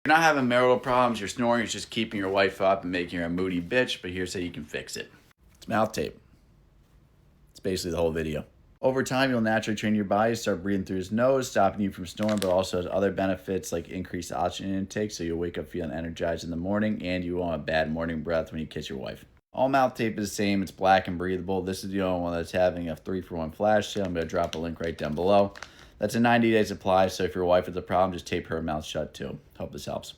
You're not having marital problems, your snoring is just keeping your wife up and making her a moody bitch, but here's how you can fix it. It's mouth tape. It's basically the whole video. Over time, you'll naturally train your body to start breathing through his nose, stopping you from snoring, but also has other benefits like increased oxygen intake, so you'll wake up feeling energized in the morning, and you won't have bad morning breath when you kiss your wife. All mouth tape is the same. It's black and breathable. This is the only one that's having a 3-for-1 flash sale. I'm going to drop a link right down below. That's a 90-day supply, so if your wife has a problem, just tape her mouth shut too. Hope this helps.